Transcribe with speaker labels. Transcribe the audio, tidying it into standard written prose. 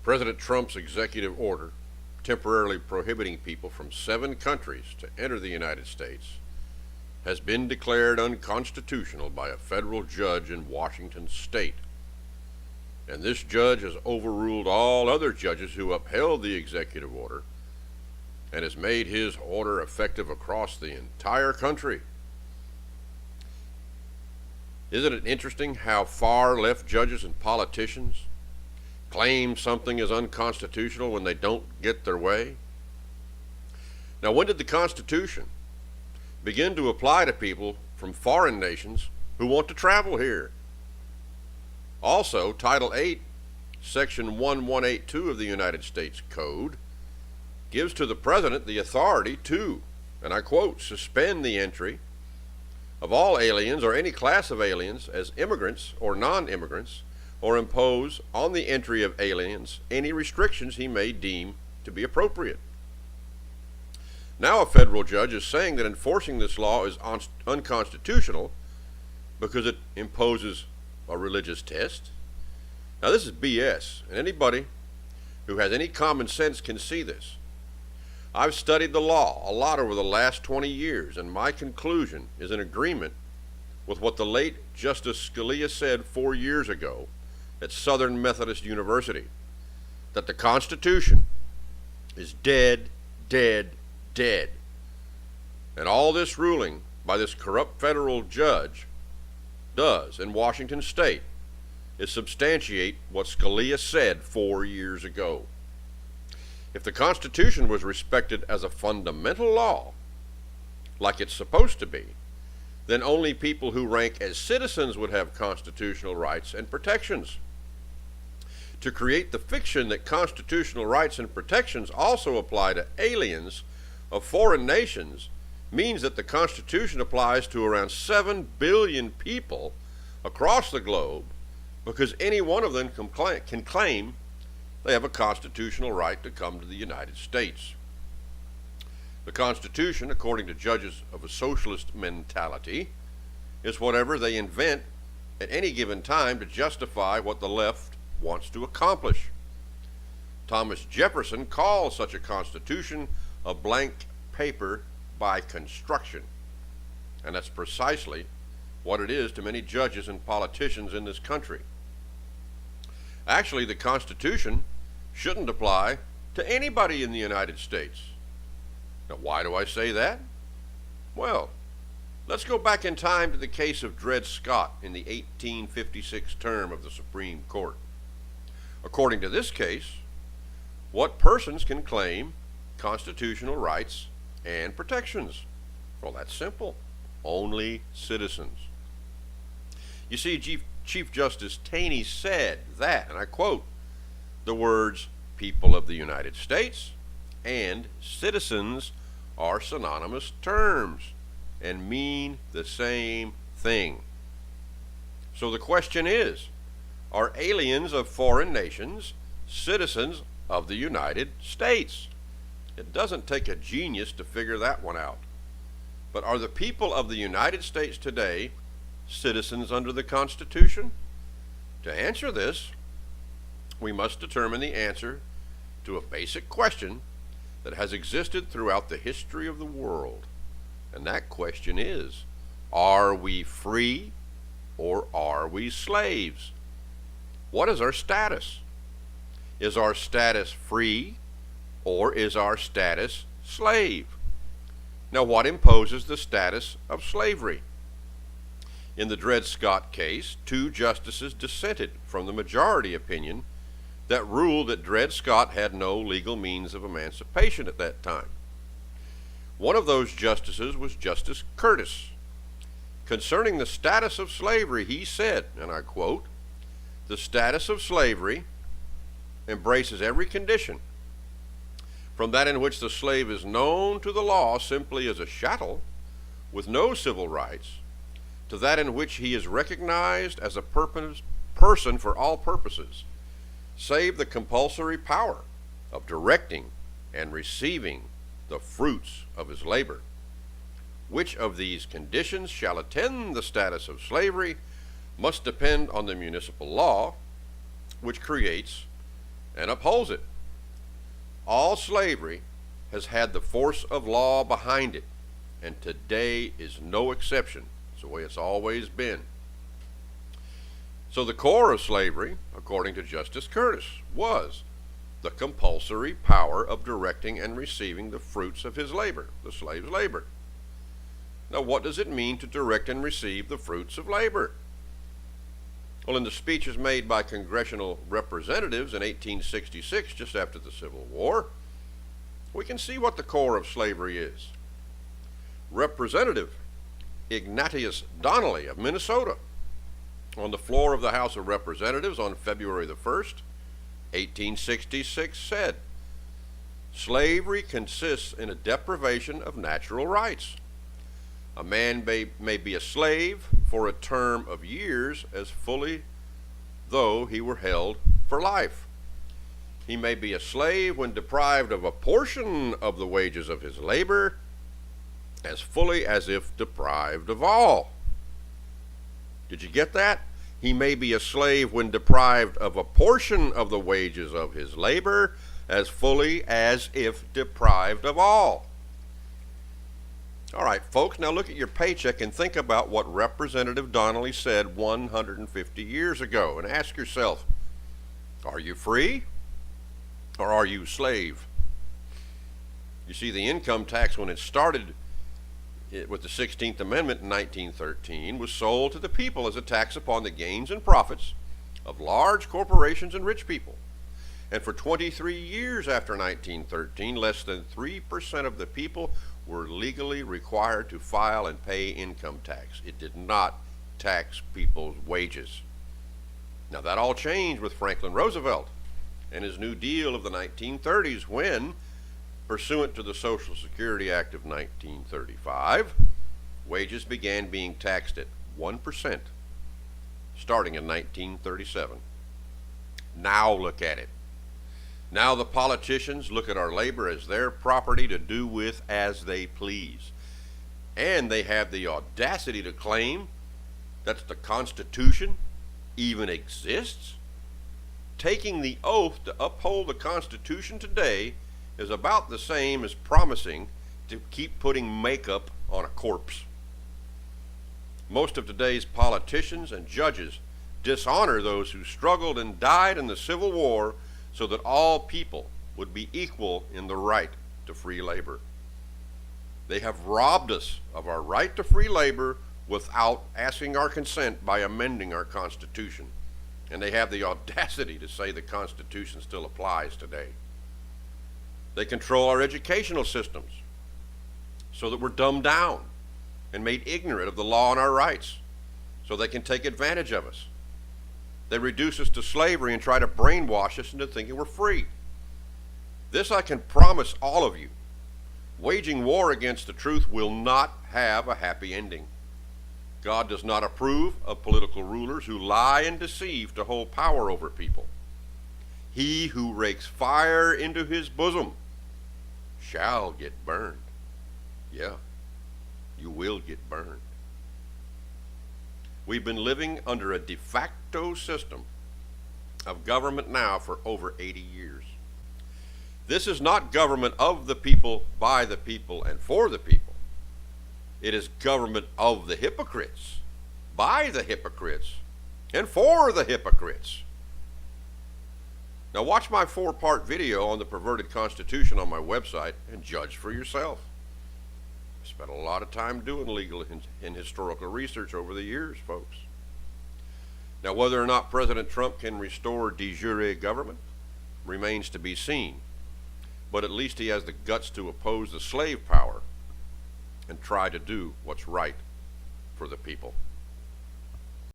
Speaker 1: President Trump's executive order temporarily prohibiting people from 7 countries to enter the United States has been declared unconstitutional by a federal judge in Washington state. And this judge has overruled all other judges who upheld the executive order and has made his order effective across the entire country. Isn't it interesting how far left judges and politicians claim something is unconstitutional when they don't get their way? Now, when did the Constitution begin to apply to people from foreign nations who want to travel here? Also, Title 8, Section 1182 of the United States Code gives to the President the authority to, and I quote, suspend the entry of all aliens or any class of aliens as immigrants or non-immigrants, or impose on the entry of aliens any restrictions he may deem to be appropriate. Now a federal judge is saying that enforcing this law is unconstitutional because it imposes a religious test. Now this is BS, and anybody who has any common sense can see this. I've studied the law a lot over the last 20 years, and my conclusion is in agreement with what the late Justice Scalia said 4 years ago at Southern Methodist University, that the Constitution is dead, dead, dead. And all this ruling by this corrupt federal judge does in Washington state is substantiate what Scalia said 4 years ago. If the Constitution was respected as a fundamental law, like it's supposed to be, then only people who rank as citizens would have constitutional rights and protections. To create the fiction that constitutional rights and protections also apply to aliens of foreign nations means that the Constitution applies to around 7 billion people across the globe, because any one of them can claim they have a constitutional right to come to the United States. The Constitution, according to judges of a socialist mentality, is whatever they invent at any given time to justify what the left wants to accomplish. Thomas Jefferson called such a constitution a blank paper by construction, and that's precisely what it is to many judges and politicians in this country. Actually, the Constitution shouldn't apply to anybody in the United States. Now, why do I say that? Well, let's go back in time to the case of Dred Scott in the 1856 term of the Supreme Court. According to this case, what persons can claim constitutional rights and protections? Well, that's simple. Only citizens. You see, Chief Justice Taney said that, and I quote, the words people of the United States and citizens are synonymous terms and mean the same thing. So the question is, are aliens of foreign nations citizens of the United States? It doesn't take a genius to figure that one out. But are the people of the United States today citizens under the Constitution? To answer this, we must determine the answer to a basic question that has existed throughout the history of the world. And that question is, are we free or are we slaves? What is our status? Is our status free or is our status slave? Now, what imposes the status of slavery? In the Dred Scott case, 2 justices dissented from the majority opinion that ruled that Dred Scott had no legal means of emancipation at that time. One of those justices was Justice Curtis. Concerning the status of slavery, he said, and I quote, "The status of slavery embraces every condition, from that in which the slave is known to the law simply as a chattel with no civil rights, to that in which he is recognized as a person for all purposes, save the compulsory power of directing and receiving the fruits of his labor. Which of these conditions shall attend the status of slavery must depend on the municipal law, which creates and upholds it. All slavery has had the force of law behind it, and today is no exception. It's the way it's always been. So the core of slavery, according to Justice Curtis, was the compulsory power of directing and receiving the fruits of his labor, the slave's labor. Now, what does it mean to direct and receive the fruits of labor? Well, in the speeches made by congressional representatives in 1866, just after the Civil War, we can see what the core of slavery is. Representative Ignatius Donnelly of Minnesota, on the floor of the House of Representatives on February the 1st, 1866, said, "Slavery consists in a deprivation of natural rights. A man may be a slave for a term of years as fully though he were held for life. He may be a slave when deprived of a portion of the wages of his labor, as fully as if deprived of all." Did you get that? He may be a slave when deprived of a portion of the wages of his labor, as fully as if deprived of all. All right, folks, now look at your paycheck and think about what Representative Donnelly said 150 years ago, and ask yourself, are you free or are you a slave? You see, the income tax, when it started with the 16th Amendment in 1913, was sold to the people as a tax upon the gains and profits of large corporations and rich people. And for 23 years after 1913, less than 3% of the people were legally required to file and pay income tax. It did not tax people's wages. Now, that all changed with Franklin Roosevelt and his New Deal of the 1930s, when, pursuant to the Social Security Act of 1935, wages began being taxed at 1%, starting in 1937. Now look at it. Now the politicians look at our labor as their property to do with as they please. And they have the audacity to claim that the Constitution even exists. Taking the oath to uphold the Constitution today is about the same as promising to keep putting makeup on a corpse. Most of today's politicians and judges dishonor those who struggled and died in the Civil War so that all people would be equal in the right to free labor. They have robbed us of our right to free labor without asking our consent by amending our Constitution. And they have the audacity to say the Constitution still applies today. They control our educational systems so that we're dumbed down and made ignorant of the law and our rights, so they can take advantage of us. They reduce us to slavery and try to brainwash us into thinking we're free. This I can promise all of you. Waging war against the truth will not have a happy ending. God does not approve of political rulers who lie and deceive to hold power over people. He who rakes fire into his bosom shall get burned. Yeah, you will get burned. We've been living under a de facto system of government now for over 80 years. This is not government of the people, by the people, and for the people. It is government of the hypocrites, by the hypocrites, and for the hypocrites. Now watch my 4-part video on the perverted Constitution on my website and judge for yourself. I spent a lot of time doing legal and historical research over the years, folks. Now, whether or not President Trump can restore de jure government remains to be seen, but at least he has the guts to oppose the slave power and try to do what's right for the people.